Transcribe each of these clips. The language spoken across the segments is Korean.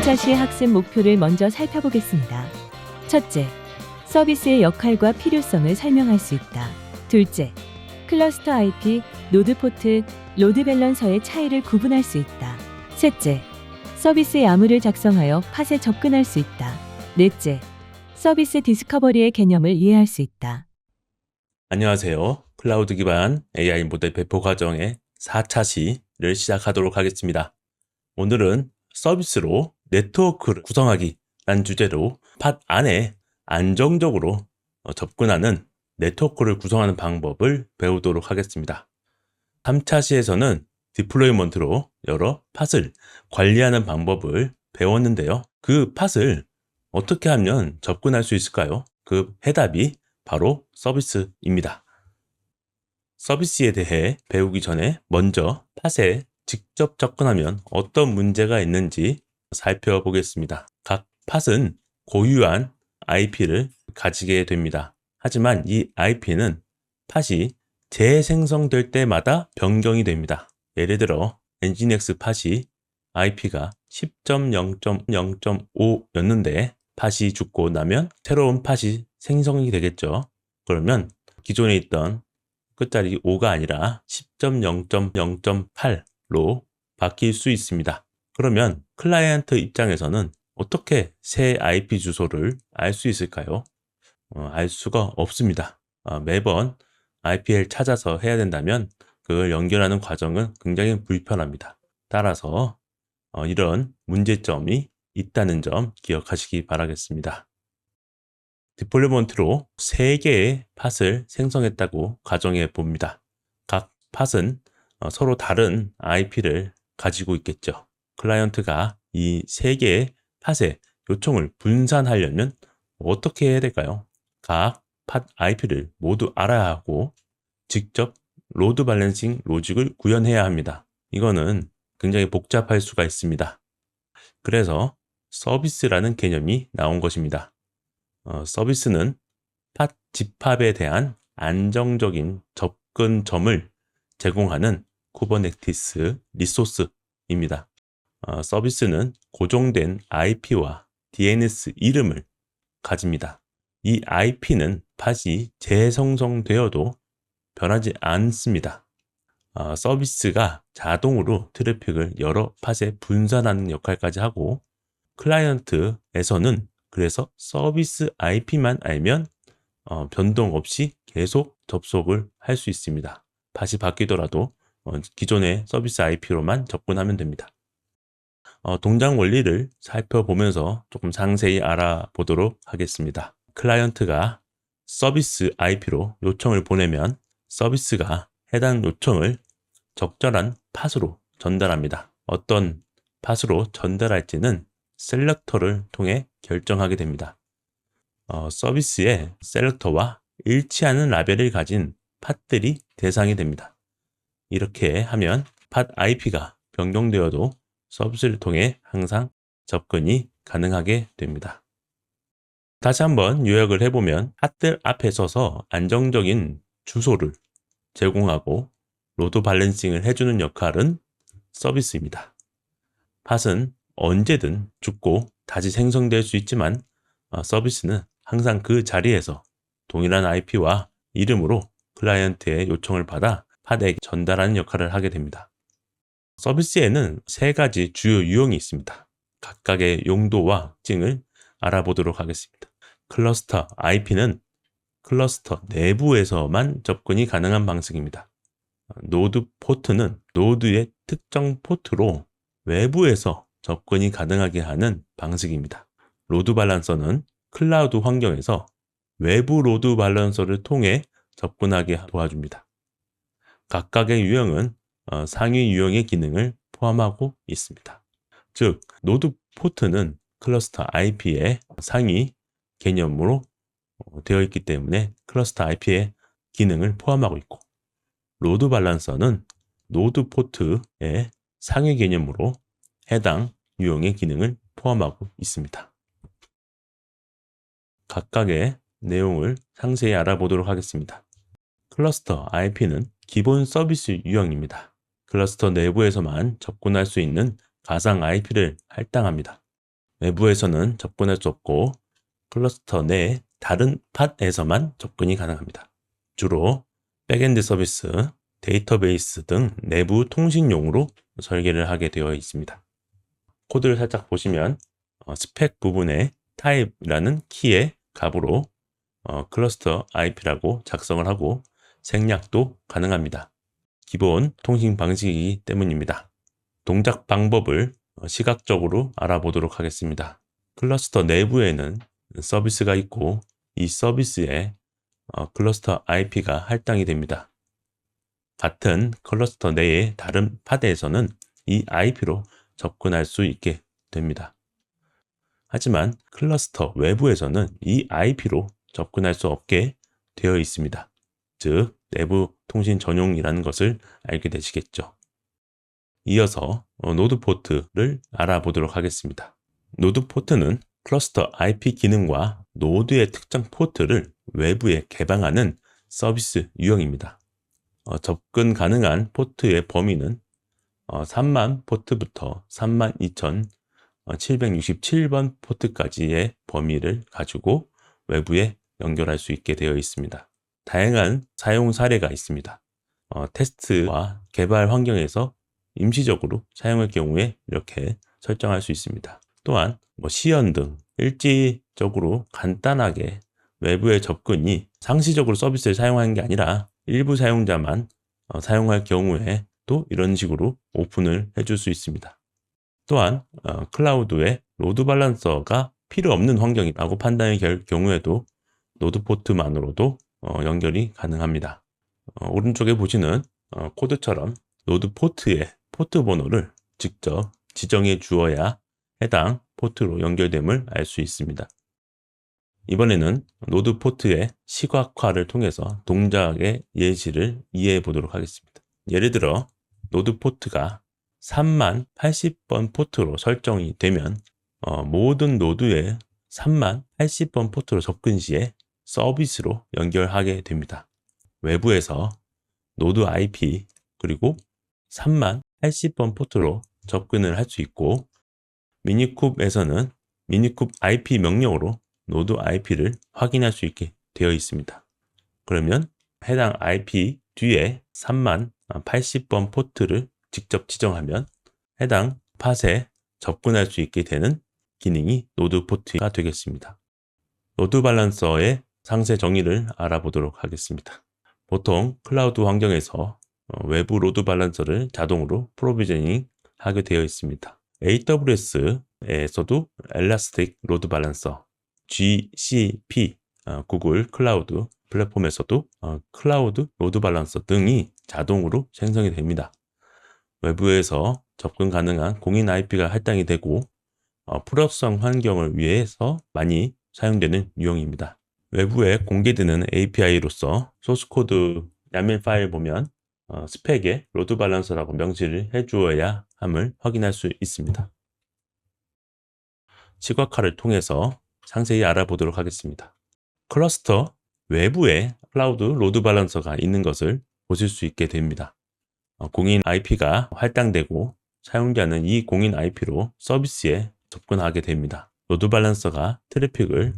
3차시 학습 목표를 먼저 살펴보겠습니다. 첫째, 서비스의 역할과 필요성을 설명할 수 있다. 둘째, 클러스터 IP, 노드 포트, 로드 밸런서의 차이를 구분할 수 있다. 셋째, 서비스 야무를 작성하여 팟에 접근할 수 있다. 넷째, 서비스 디스커버리의 개념을 이해할 수 있다. 안녕하세요. 클라우드 기반 AI 모델 배포 과정의 4차 시를 시작하도록 하겠습니다. 오늘은 서비스로 네트워크를 구성하기 라는 주제로 팟 안에 안정적으로 접근하는 네트워크를 구성하는 방법을 배우도록 하겠습니다. 3차 시에서는 디플로이먼트로 여러 팟을 관리하는 방법을 배웠는데요. 그 팟을 어떻게 하면 접근할 수 있을까요? 그 해답이 바로 서비스입니다. 서비스에 대해 배우기 전에 먼저 팟에 직접 접근하면 어떤 문제가 있는지 살펴보겠습니다. 각 팟은 고유한 IP를 가지게 됩니다. 하지만 이 IP는 팟이 재생성될 때마다 변경이 됩니다. 예를 들어 엔지니엑스 팟이 IP가 10.0.0.5였는데 팟이 죽고 나면 새로운 팟이 생성이 되겠죠. 그러면 기존에 있던 끝자리 5가 아니라 10.0.0.8로 바뀔 수 있습니다. 그러면 클라이언트 입장에서는 어떻게 새 IP 주소를 알 수 있을까요? 알 수가 없습니다. 매번 IP를 찾아서 해야 된다면 그걸 연결하는 과정은 굉장히 불편합니다. 따라서 이런 문제점이 있다는 점 기억하시기 바라겠습니다. 디플로이먼트로 3개의 팟을 생성했다고 가정해 봅니다. 각 팟은 서로 다른 IP를 가지고 있겠죠. 클라이언트가 이 3개의 팟의 요청을 분산하려면 어떻게 해야 될까요? 각 팟 IP를 모두 알아야 하고 직접 로드 밸런싱 로직을 구현해야 합니다. 이거는 굉장히 복잡할 수가 있습니다. 그래서 서비스라는 개념이 나온 것입니다. 서비스는 팟 집합에 대한 안정적인 접근점을 제공하는 쿠버네티스 리소스입니다. 서비스는 고정된 IP와 DNS 이름을 가집니다. 이 IP는 팟이 재생성되어도 변하지 않습니다. 서비스가 자동으로 트래픽을 여러 팟에 분산하는 역할까지 하고 클라이언트에서는 그래서 서비스 IP만 알면 변동 없이 계속 접속을 할 수 있습니다. 팟이 바뀌더라도 기존의 서비스 IP로만 접근하면 됩니다. 동작 원리를 살펴보면서 조금 상세히 알아보도록 하겠습니다. 클라이언트가 서비스 IP로 요청을 보내면 서비스가 해당 요청을 적절한 팟으로 전달합니다. 어떤 팟으로 전달할지는 셀렉터를 통해 결정하게 됩니다. 서비스의 셀렉터와 일치하는 라벨을 가진 팟들이 대상이 됩니다. 이렇게 하면 팟 IP가 변경되어도 서비스를 통해 항상 접근이 가능하게 됩니다. 다시 한번 요약을 해보면 팟들 앞에 서서 안정적인 주소를 제공하고 로드 밸런싱을 해주는 역할은 서비스입니다. 팟은 언제든 죽고 다시 생성될 수 있지만 서비스는 항상 그 자리에서 동일한 IP와 이름으로 클라이언트의 요청을 받아 팟에게 전달하는 역할을 하게 됩니다. 서비스에는 3가지 주요 유형이 있습니다. 각각의 용도와 특징을 알아보도록 하겠습니다. 클러스터 IP는 클러스터 내부에서만 접근이 가능한 방식입니다. 노드 포트는 노드의 특정 포트로 외부에서 접근이 가능하게 하는 방식입니다. 로드 밸런서는 클라우드 환경에서 외부 로드 밸런서를 통해 접근하게 도와줍니다. 각각의 유형은 상위 유형의 기능을 포함하고 있습니다. 즉, 노드 포트는 클러스터 IP의 상위 개념으로 되어 있기 때문에 클러스터 IP의 기능을 포함하고 있고, 로드 밸런서는 노드 포트의 상위 개념으로 해당 유형의 기능을 포함하고 있습니다. 각각의 내용을 상세히 알아보도록 하겠습니다. 클러스터 IP는 기본 서비스 유형입니다. 클러스터 내부에서만 접근할 수 있는 가상 IP를 할당합니다. 외부에서는 접근할 수 없고 클러스터 내 다른 팟에서만 접근이 가능합니다. 주로 백엔드 서비스, 데이터베이스 등 내부 통신용으로 설계를 하게 되어 있습니다. 코드를 살짝 보시면 스펙 부분에 type라는 키의 값으로 클러스터 IP라고 작성을 하고 생략도 가능합니다. 기본 통신 방식이기 때문입니다. 동작 방법을 시각적으로 알아보도록 하겠습니다. 클러스터 내부에는 서비스가 있고 이 서비스에 클러스터 IP가 할당이 됩니다. 같은 클러스터 내의 다른 파드에서는 이 IP로 접근할 수 있게 됩니다. 하지만 클러스터 외부에서는 이 IP로 접근할 수 없게 되어 있습니다. 즉, 내부 통신 전용이라는 것을 알게 되시겠죠. 이어서 노드 포트를 알아보도록 하겠습니다. 노드 포트는 클러스터 IP 기능과 노드의 특정 포트를 외부에 개방하는 서비스 유형입니다. 접근 가능한 포트의 범위는 3만 포트부터 32,767번 포트까지의 범위를 가지고 외부에 연결할 수 있게 되어 있습니다. 다양한 사용 사례가 있습니다. 테스트와 개발 환경에서 임시적으로 사용할 경우에 이렇게 설정할 수 있습니다. 또한 시연 등 일시적으로 간단하게 외부의 접근이 상시적으로 서비스를 사용하는 게 아니라 일부 사용자만 사용할 경우에 또 이런 식으로 오픈을 해줄 수 있습니다. 또한 클라우드에 로드 밸런서가 필요 없는 환경이라고 판단이 될 경우에도 노드 포트만으로도 연결이 가능합니다. 오른쪽에 보시는 코드처럼 노드 포트의 포트 번호를 직접 지정해 주어야 해당 포트로 연결됨을 알 수 있습니다. 이번에는 노드 포트의 시각화를 통해서 동작의 예시를 이해해 보도록 하겠습니다. 예를 들어 노드 포트가 3만 80번 포트로 설정이 되면 모든 노드에 3만 80번 포트로 접근 시에 서비스로 연결하게 됩니다. 외부에서 노드 IP 그리고 3만 80번 포트로 접근을 할 수 있고 미니쿱에서는 미니쿱 IP 명령으로 노드 IP를 확인할 수 있게 되어 있습니다. 그러면 해당 IP 뒤에 3만 80번 포트를 직접 지정하면 해당 팟에 접근할 수 있게 되는 기능이 노드 포트가 되겠습니다. 로드 밸런서의 상세 정의를 알아보도록 하겠습니다. 보통 클라우드 환경에서 외부 로드 밸런서를 자동으로 프로비저닝 하게 되어 있습니다. AWS에서도 엘라스틱 로드 밸런서, GCP, 구글 클라우드 플랫폼에서도 클라우드 로드 밸런서 등이 자동으로 생성이 됩니다. 외부에서 접근 가능한 공인 IP가 할당이 되고 풀업성 환경을 위해서 많이 사용되는 유형입니다. 외부에 공개되는 API로서 소스코드 YAML 파일 보면 스펙에 로드 밸런서라고 명시를 해주어야 함을 확인할 수 있습니다. 시각화를 통해서 상세히 알아보도록 하겠습니다. 클러스터 외부에 클라우드 로드 밸런서가 있는 것을 보실 수 있게 됩니다. 공인 IP가 할당되고 사용자는 이 공인 IP로 서비스에 접근하게 됩니다. 로드 밸런서가 트래픽을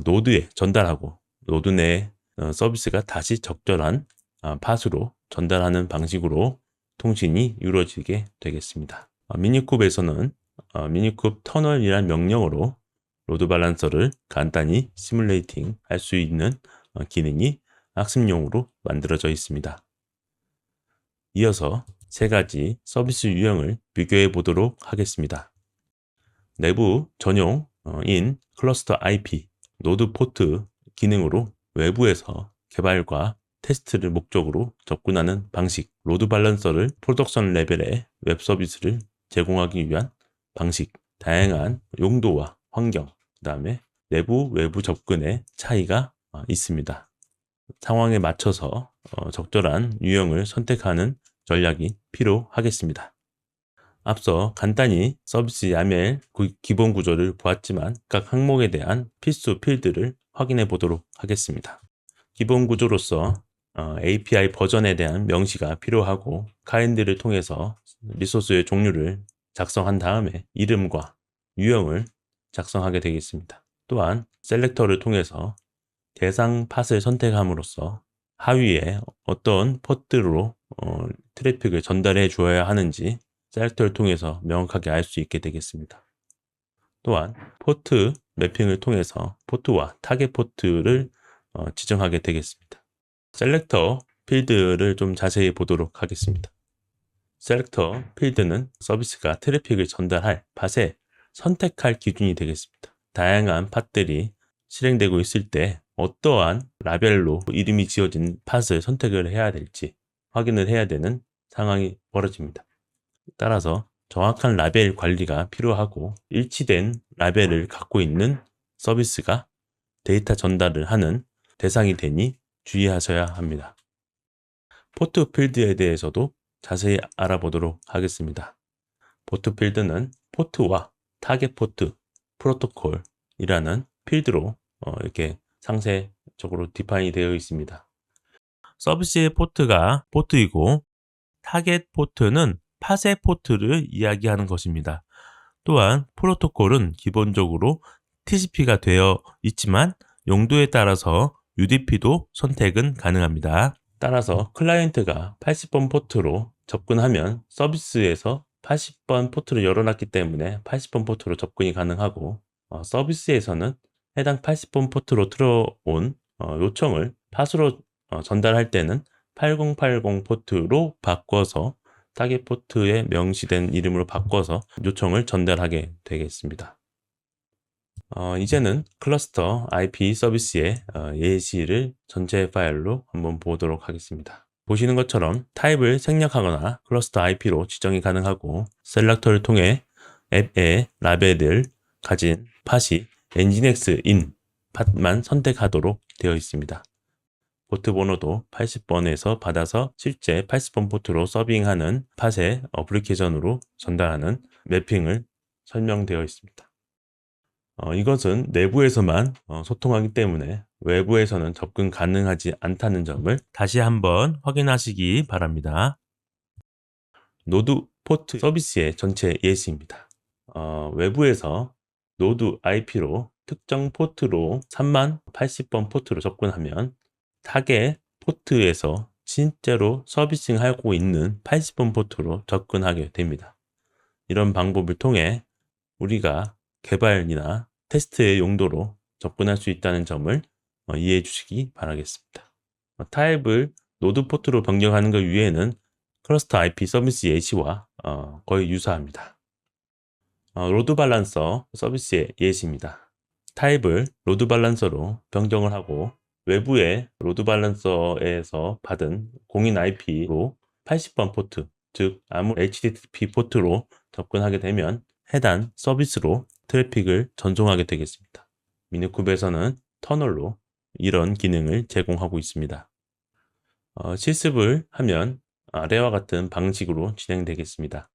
노드에 전달하고 노드 내 서비스가 다시 적절한 팟으로 전달하는 방식으로 통신이 이루어지게 되겠습니다. 미니쿱에서는 미니쿱 터널이라는 명령으로 로드 밸런서를 간단히 시뮬레이팅 할 수 있는 기능이 학습용으로 만들어져 있습니다. 이어서 세 가지 서비스 유형을 비교해 보도록 하겠습니다. 내부 전용인 클러스터 IP, 노드 포트 기능으로 외부에서 개발과 테스트를 목적으로 접근하는 방식, 로드 밸런서를 프로덕션 레벨의 웹 서비스를 제공하기 위한 방식, 다양한 용도와 환경, 그 다음에 내부 외부 접근의 차이가 있습니다. 상황에 맞춰서 적절한 유형을 선택하는 전략이 필요하겠습니다. 앞서 간단히 서비스 YAML 기본 구조를 보았지만 각 항목에 대한 필수 필드를 확인해 보도록 하겠습니다. 기본 구조로서 API 버전에 대한 명시가 필요하고 카인드를 통해서 리소스의 종류를 작성한 다음에 이름과 유형을 작성하게 되겠습니다. 또한 셀렉터를 통해서 대상 팟을 선택함으로써 하위에 어떤 포트로 트래픽을 전달해 주어야 하는지 셀렉터를 통해서 명확하게 알 수 있게 되겠습니다. 또한 포트 매핑을 통해서 포트와 타겟 포트를 지정하게 되겠습니다. 셀렉터 필드를 좀 자세히 보도록 하겠습니다. 셀렉터 필드는 서비스가 트래픽을 전달할 팟에 선택할 기준이 되겠습니다. 다양한 팟들이 실행되고 있을 때 어떠한 라벨로 이름이 지어진 팟을 선택을 해야 될지 확인을 해야 되는 상황이 벌어집니다. 따라서 정확한 라벨 관리가 필요하고 일치된 라벨을 갖고 있는 서비스가 데이터 전달을 하는 대상이 되니 주의하셔야 합니다. 포트 필드에 대해서도 자세히 알아보도록 하겠습니다. 포트 필드는 포트와 타겟 포트, 프로토콜이라는 필드로 이렇게 상세적으로 디파인이 되어 있습니다. 서비스의 포트가 포트이고 타겟 포트는 팟의 포트를 이야기하는 것입니다. 또한 프로토콜은 기본적으로 TCP가 되어 있지만 용도에 따라서 UDP도 선택은 가능합니다. 따라서 클라이언트가 80번 포트로 접근하면 서비스에서 80번 포트를 열어놨기 때문에 80번 포트로 접근이 가능하고 서비스에서는 해당 80번 포트로 들어온 요청을 팟으로 전달할 때는 8080 포트로 바꿔서 타겟 포트에 명시된 이름으로 바꿔서 요청을 전달하게 되겠습니다. 이제는 클러스터 IP 서비스의 예시를 전체 파일로 한번 보도록 하겠습니다. 보시는 것처럼 타입을 생략하거나 클러스터 IP로 지정이 가능하고 셀렉터를 통해 앱의 라벨을 가진 팟이 nginx-in 팟만 선택하도록 되어 있습니다. 포트 번호도 80번에서 받아서 실제 80번 포트로 서빙하는 팟의 어플리케이션으로 전달하는 매핑을 설명되어 있습니다. 이것은 내부에서만 소통하기 때문에 외부에서는 접근 가능하지 않다는 점을 다시 한번 확인하시기 바랍니다. 노드 포트 서비스의 전체 예시입니다. 외부에서 노드 IP로 특정 포트로 3만 80번 포트로 접근하면 타겟 포트에서 실제로 서비싱하고 있는 80번 포트로 접근하게 됩니다. 이런 방법을 통해 우리가 개발이나 테스트의 용도로 접근할 수 있다는 점을 이해해 주시기 바라겠습니다. 타입을 노드 포트로 변경하는 것 외에는 클러스터 IP 서비스 예시와 거의 유사합니다. 로드 밸런서 서비스의 예시입니다. 타입을 로드 밸런서로 변경을 하고 외부의 로드 밸런서에서 받은 공인 IP로 80번 포트, 즉 아무 HTTP 포트로 접근하게 되면 해당 서비스로 트래픽을 전송하게 되겠습니다. 미니쿱에서는 터널로 이런 기능을 제공하고 있습니다. 실습을 하면 아래와 같은 방식으로 진행되겠습니다.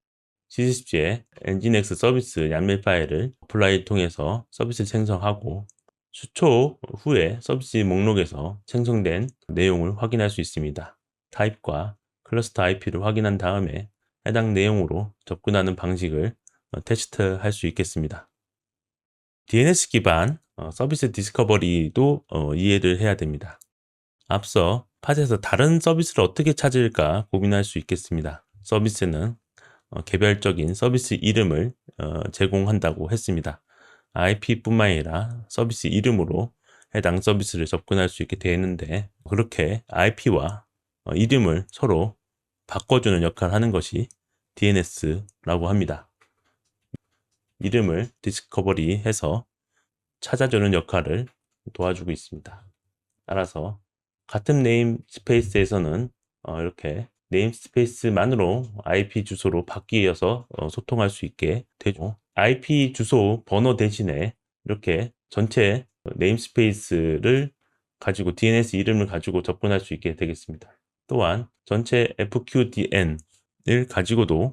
CCP의 nginx 서비스 YAML 파일을 어플라이를 통해서 서비스를 생성하고 수초 후에 서비스 목록에서 생성된 내용을 확인할 수 있습니다. 타입과 클러스터 IP를 확인한 다음에 해당 내용으로 접근하는 방식을 테스트할 수 있겠습니다. DNS 기반 서비스 디스커버리도 이해를 해야 됩니다. 앞서 팟에서 다른 서비스를 어떻게 찾을까 고민할 수 있겠습니다. 서비스는 개별적인 서비스 이름을 제공한다고 했습니다. IP뿐만 아니라 서비스 이름으로 해당 서비스를 접근할 수 있게 되는데 그렇게 IP와 이름을 서로 바꿔주는 역할을 하는 것이 DNS라고 합니다. 이름을 디스커버리해서 찾아주는 역할을 도와주고 있습니다. 따라서 같은 네임 스페이스에서는 이렇게 네임 스페이스만으로 IP 주소로 바뀌어서 소통할 수 있게 되죠. IP 주소 번호 대신에 이렇게 전체 네임 스페이스를 가지고 DNS 이름을 가지고 접근할 수 있게 되겠습니다. 또한 전체 FQDN을 가지고도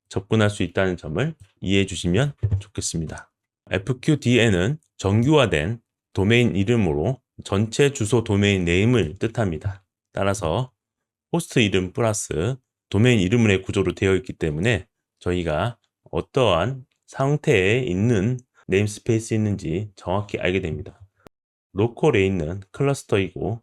접근할 수 있다는 점을 이해해 주시면 좋겠습니다. FQDN은 정규화된 도메인 이름으로 전체 주소 도메인 네임을 뜻합니다. 따라서 호스트 이름 플러스 도메인 이름의 구조로 되어 있기 때문에 저희가 어떠한 상태에 있는 네임스페이스 있는지 정확히 알게 됩니다. 로컬에 있는 클러스터이고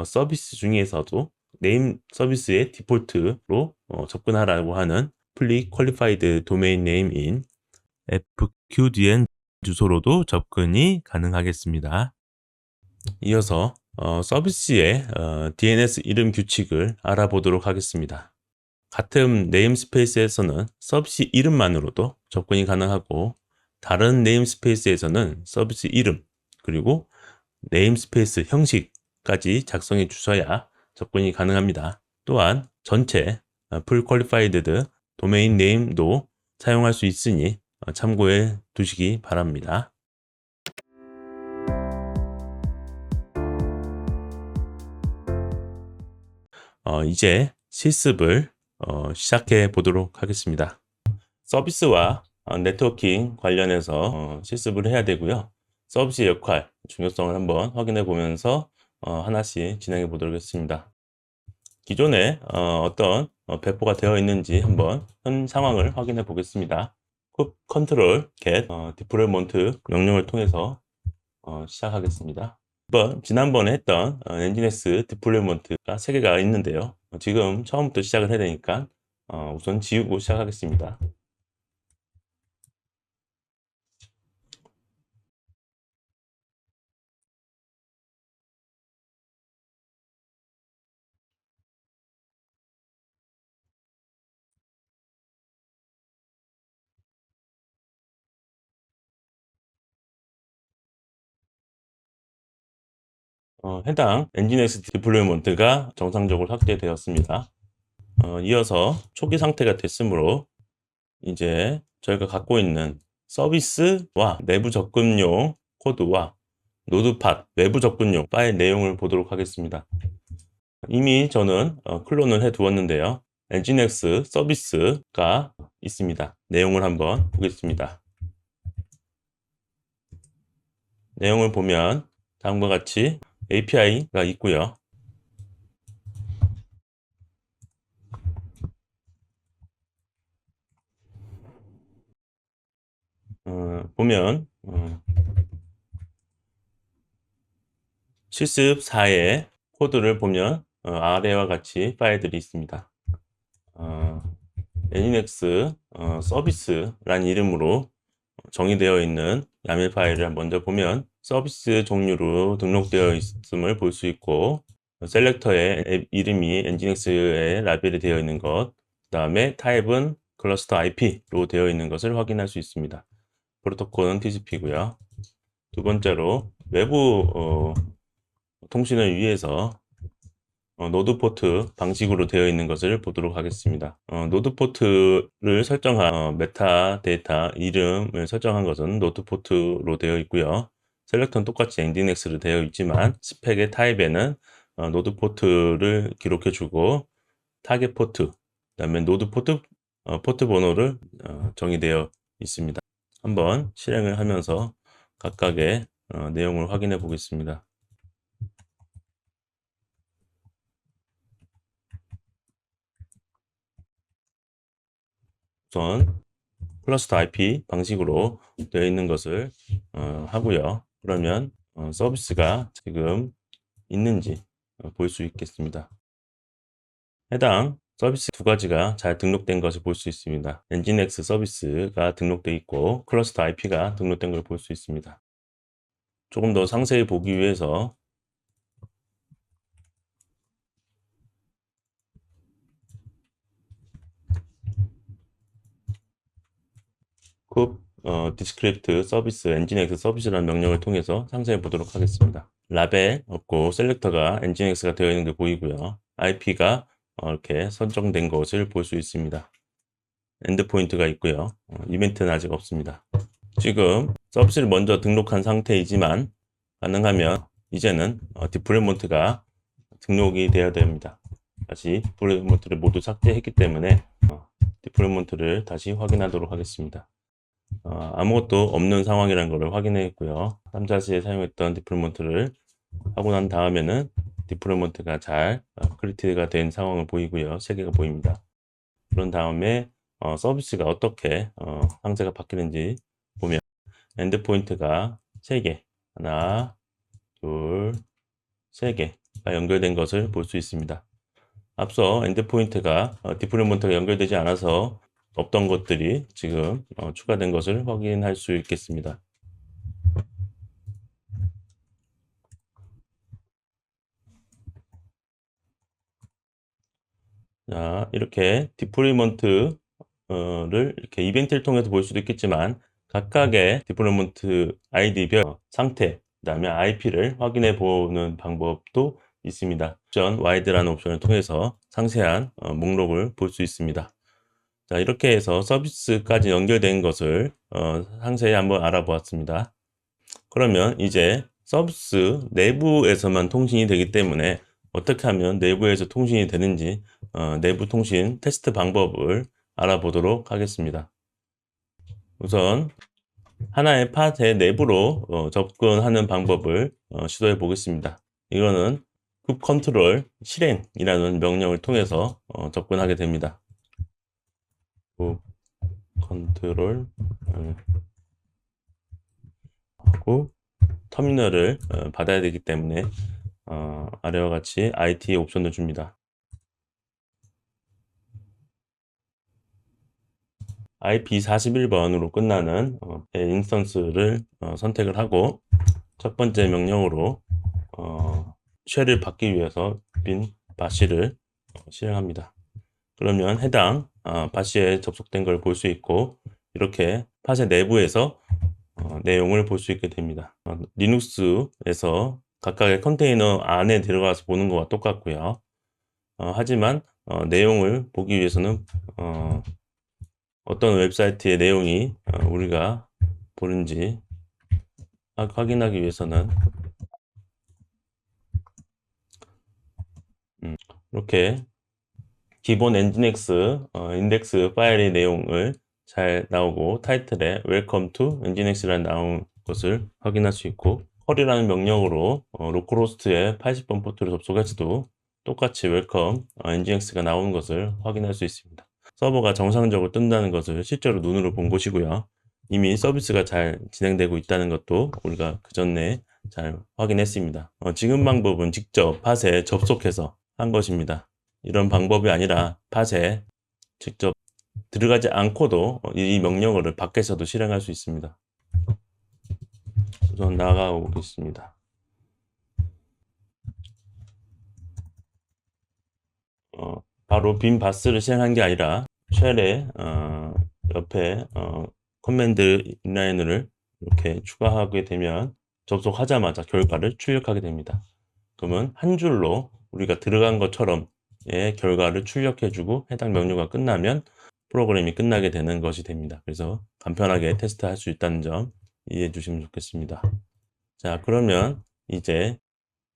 서비스 중에서도 네임 서비스의 디폴트로 접근하라고 하는 Fully Qualified Domain Name인 FQDN 주소로도 접근이 가능하겠습니다. 이어서 서비스의 DNS 이름 규칙을 알아보도록 하겠습니다. 같은 네임스페이스에서는 서비스 이름만으로도 접근이 가능하고 다른 네임스페이스에서는 서비스 이름 그리고 네임스페이스 형식까지 작성해 주셔야 접근이 가능합니다. 또한 전체 풀 퀄리파이드 도메인 네임도 사용할 수 있으니 참고해 두시기 바랍니다. 이제 실습을 시작해 보도록 하겠습니다. 서비스와 네트워킹 관련해서 실습을 해야 되고요. 서비스의 역할, 중요성을 한번 확인해 보면서 하나씩 진행해 보도록 하겠습니다. 기존에 어떤 배포가 되어 있는지 한번 현 상황을 확인해 보겠습니다. 컨트롤 get 디플로이먼트 명령을 통해서 시작하겠습니다. 지난번에 했던 엔진엑스 디플로이먼트가 3개가 있는데요. 지금 처음부터 시작을 해야 되니까 우선 지우고 시작하겠습니다. 해당 엔진엑스 디플로이먼트가 정상적으로 확대되었습니다. 이어서 초기 상태가 됐으므로 이제 저희가 갖고 있는 서비스와 내부 접근용 코드와 노드팟 외부 접근용 파일 내용을 보도록 하겠습니다. 이미 저는 클론을 해 두었는데요. 엔진엑스 서비스가 있습니다. 내용을 한번 보겠습니다. 내용을 보면 다음과 같이 API가 있고요. 보면 실습 4의 코드를 보면 아래와 같이 파일들이 있습니다. 엔진엑스 서비스란 이름으로 정의되어 있는 야멜 파일을 먼저 보면 서비스 종류로 등록되어 있음을 볼 수 있고 셀렉터의 앱 이름이 엔진엑스에 라벨이 되어 있는 것, 그 다음에 타입은 클러스터 IP로 되어 있는 것을 확인할 수 있습니다. 프로토콜은 TCP고요. 두 번째로 외부 통신을 위해서 노드 포트 방식으로 되어 있는 것을 보도록 하겠습니다. 노드 포트를 설정한 메타 데이터 이름을 설정한 것은 노드 포트로 되어 있고요. 셀렉터는 똑같이 엔진엑스로 되어 있지만 스펙의 타입에는 노드 포트를 기록해 주고 타겟 포트, 그다음에 노드 포트 포트 번호를 정의되어 있습니다. 한번 실행을 하면서 각각의 내용을 확인해 보겠습니다. 우선 클러스터 IP 방식으로 되어 있는 것을 하고요. 그러면 서비스가 지금 있는지 볼 수 있겠습니다. 해당 서비스 두 가지가 잘 등록된 것을 볼 수 있습니다. 엔진엑스 서비스가 등록되어 있고 클러스터 IP가 등록된 걸 볼 수 있습니다. 조금 더 상세히 보기 위해서 쿱 디스크립트 서비스 엔진엑스 서비스라는 명령을 통해서 상세히 보도록 하겠습니다. 라벨 없고 셀렉터가 엔진엑스가 되어 있는 게 보이고요. IP가 이렇게 선정된 것을 볼 수 있습니다. 엔드포인트가 있고요. 이벤트는 아직 없습니다. 지금 서비스를 먼저 등록한 상태이지만 가능하면 이제는 디플로이먼트가 등록이 되어야 됩니다. 다시 디플로이먼트를 모두 삭제했기 때문에 디플로이먼트를 다시 확인하도록 하겠습니다. 아무것도 없는 상황이라는 것을 확인했고요. 3자시에 사용했던 디플로이먼트를 하고 난 다음에는 디플로이먼트가 잘 크리티가 된 상황을 보이고요. 3개가 보입니다. 그런 다음에 서비스가 어떻게 상태가 바뀌는지 보면 엔드포인트가 3개, 하나, 둘, 3개가 연결된 것을 볼 수 있습니다. 앞서 엔드포인트가 디플로이먼트가 연결되지 않아서 없던 것들이 지금 추가된 것을 확인할 수 있겠습니다. 자, 이렇게 디플로이먼트를 이렇게 이벤트를 통해서 볼 수도 있겠지만 각각의 디플로이먼트 아이디별 상태, 그다음에 IP를 확인해 보는 방법도 있습니다. 옵션 와이드라는 옵션을 통해서 상세한 목록을 볼 수 있습니다. 자, 이렇게 해서 서비스까지 연결된 것을 상세히 한번 알아보았습니다. 그러면 이제 서비스 내부에서만 통신이 되기 때문에 어떻게 하면 내부에서 통신이 되는지 내부 통신 테스트 방법을 알아보도록 하겠습니다. 우선 하나의 팟의 내부로 접근하는 방법을 시도해 보겠습니다. 이거는 굽 컨트롤 실행이라는 명령을 통해서 접근하게 됩니다. 굽 컨트롤 하고 터미널을 받아야 되기 때문에 아래와 같이 IT 옵션을 줍니다. IP41번으로 끝나는 인스턴스를 선택을 하고 첫 번째 명령으로 쉘을 받기 위해서 빈 바시를 실행합니다. 그러면 해당 바시에 접속된 걸 볼 수 있고 이렇게 팟의 내부에서 내용을 볼 수 있게 됩니다. 리눅스에서 각각의 컨테이너 안에 들어가서 보는 것과 똑같고요. 하지만 내용을 보기 위해서는 어떤 웹사이트의 내용이 우리가 보는지 확인하기 위해서는 이렇게 기본 엔진엑스 인덱스 파일의 내용을 잘 나오고 타이틀에 Welcome to 엔진엑스라는 나온 것을 확인할 수 있고 컬이라는 명령으로 로컬호스트의 80번 포트를 접속해서도 똑같이 Welcome 엔진엑스가 나오는 것을 확인할 수 있습니다. 서버가 정상적으로 뜬다는 것을 실제로 눈으로 본 것이고요. 이미 서비스가 잘 진행되고 있다는 것도 우리가 그 전에 잘 확인했습니다. 지금 방법은 직접 팟에 접속해서 한 것입니다. 이런 방법이 아니라 팟에 직접 들어가지 않고도 이 명령어를 밖에서도 실행할 수 있습니다. 우선 나가 보겠습니다. 바로 빈 바스를 실행한 게 아니라 쉘의 옆에 커맨드 인라인을 이렇게 추가하게 되면 접속하자마자 결과를 출력하게 됩니다. 그러면 한 줄로 우리가 들어간 것처럼 결과를 출력해주고 해당 명령어가 끝나면 프로그램이 끝나게 되는 것이 됩니다. 그래서 간편하게 테스트할 수 있다는 점 이해해 주시면 좋겠습니다. 자, 그러면 이제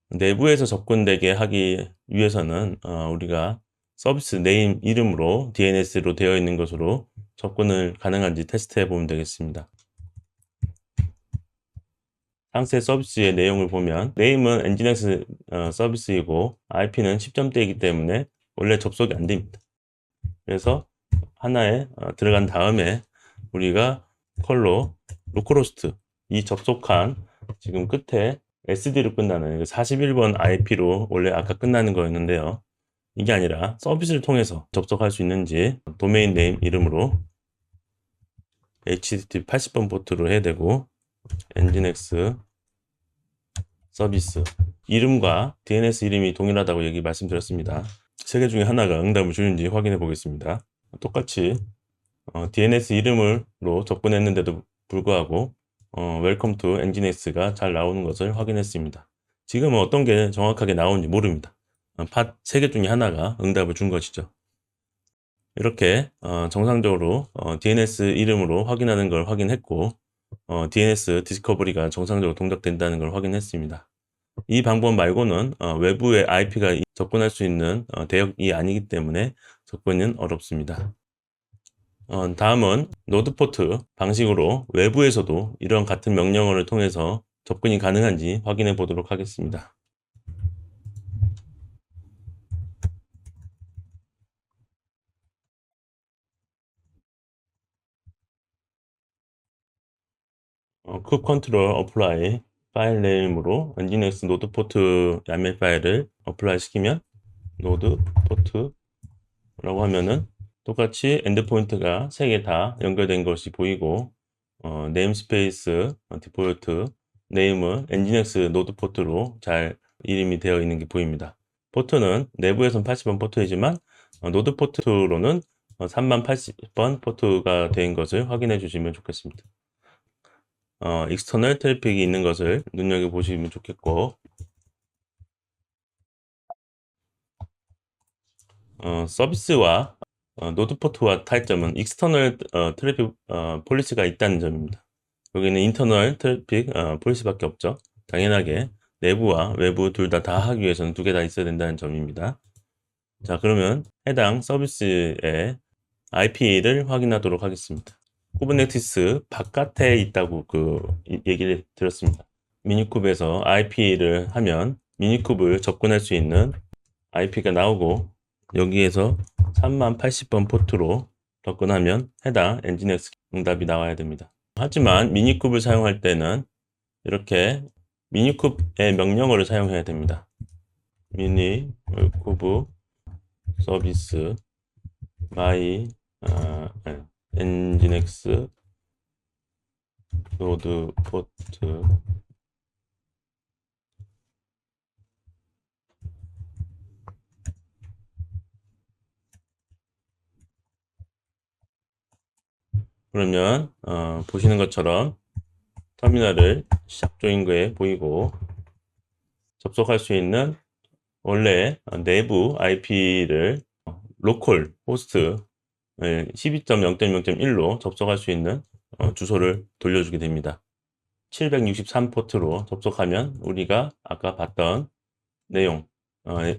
내부에서 접근되게 하기 위해서는 우리가 서비스 네임 이름으로 DNS로 되어 있는 것으로 접근을 가능한지 테스트해 보면 되겠습니다. 상세 서비스의 내용을 보면 네임은 엔진엑스 서비스이고 IP는 10점대이기 때문에 원래 접속이 안 됩니다. 그래서 하나에 들어간 다음에 우리가 컬로 로컬호스트 이 접속한 지금 끝에 SD로 끝나는 41번 IP로 원래 아까 끝나는 거였는데요. 이게 아니라 서비스를 통해서 접속할 수 있는지 도메인 네임 이름으로 HTTP 80번 포트로 해야 되고 엔진엑스 서비스 이름과 DNS 이름이 동일하다고 얘기 말씀드렸습니다. 세 개 중에 하나가 응답을 주는지 확인해 보겠습니다. 똑같이 DNS 이름으로 접근했는데도 불구하고 Welcome to 엔진엑스가 잘 나오는 것을 확인했습니다. 지금은 어떤 게 정확하게 나오는지 모릅니다. 팟 3개 중에 하나가 응답을 준 것이죠. 이렇게 정상적으로 DNS 이름으로 확인하는 걸 확인했고 DNS 디스커버리가 정상적으로 동작된다는 걸 확인했습니다. 이 방법 말고는 외부의 IP가 접근할 수 있는 대역이 아니기 때문에 접근은 어렵습니다. 다음은 노드포트 방식으로 외부에서도 이런 같은 명령어를 통해서 접근이 가능한지 확인해 보도록 하겠습니다. 쿱 컨트롤 어플라이 파일 네임으로 엔진엑스 노드 포트 YAML 파일을 어플라이 시키면 노드 포트라고 하면은 똑같이 엔드포인트가 3개 다 연결된 것이 보이고 네임스페이스 디폴트 네임은 엔진엑스 노드 포트로 잘 이름이 되어 있는 게 보입니다. 포트는 내부에선 80번 포트이지만 노드 포트로는 3080번 포트가 된 것을 확인해 주시면 좋겠습니다. 익스터널 트래픽이 있는 것을 눈여겨보시면 좋겠고, 서비스와 노드 포트와 타이점은 익스터널 트래픽 폴리시가 있다는 점입니다. 여기는 인터널 트래픽 폴리시밖에 없죠. 당연하게 내부와 외부 둘 다 하기 위해서는 2개 다 있어야 된다는 점입니다. 자, 그러면 해당 서비스의 IP를 확인하도록 하겠습니다. 쿠버네티스 바깥에 있다고 얘기를 드렸습니다. 미니쿱에서 IP를 하면 미니쿱을 접근할 수 있는 IP가 나오고 여기에서 3080번 포트로 접근하면 해당 엔진엑스 응답이 나와야 됩니다. 하지만 미니쿱을 사용할 때는 이렇게 미니쿱의 명령어를 사용해야 됩니다. 미니쿱 서비스 my 엔진엑스 노드 포트 그러면 보시는 것처럼 터미널을 시작 조인거에 보이고 접속할 수 있는 원래 내부 IP를 로컬 호스트 12.0.0.1로 접속할 수 있는 주소를 돌려주게 됩니다. 763포트로 접속하면 우리가 아까 봤던 내용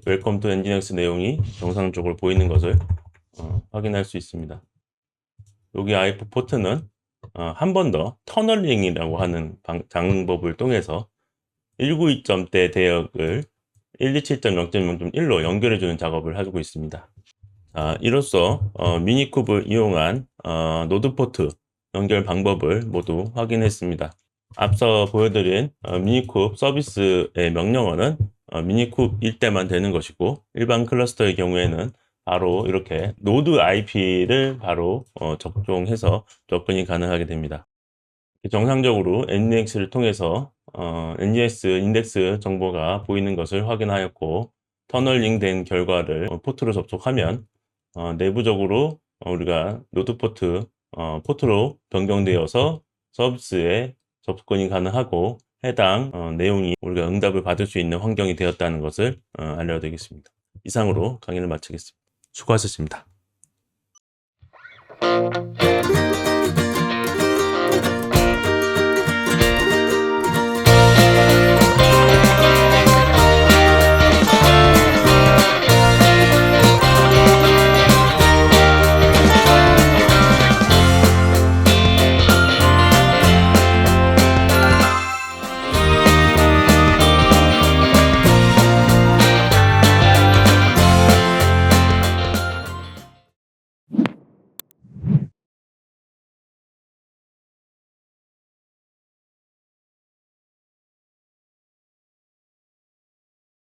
웰컴 투 엔진엑스 내용이 정상적으로 보이는 것을 확인할 수 있습니다. 여기 IP 포트는 한 번 더 터널링이라고 하는 방법을 통해서 192점대 대역을 127.0.0.1로 연결해주는 작업을 해주고 있습니다. 이로써 미니쿱을 이용한 노드 포트 연결 방법을 모두 확인했습니다. 앞서 보여드린 미니쿱 서비스의 명령어는 미니쿱일 때만 되는 것이고 일반 클러스터의 경우에는 바로 이렇게 노드 IP를 바로 적용해서 접근이 가능하게 됩니다. 정상적으로 엔진엑스를 통해서 엔진엑스 인덱스 정보가 보이는 것을 확인하였고 터널링 된 결과를 포트로 접속하면 내부적으로 우리가 노드 포트 포트로 변경되어서 서비스에 접근이 가능하고 해당 내용이 우리가 응답을 받을 수 있는 환경이 되었다는 것을 알려드리겠습니다. 이상으로 강의를 마치겠습니다. 수고하셨습니다.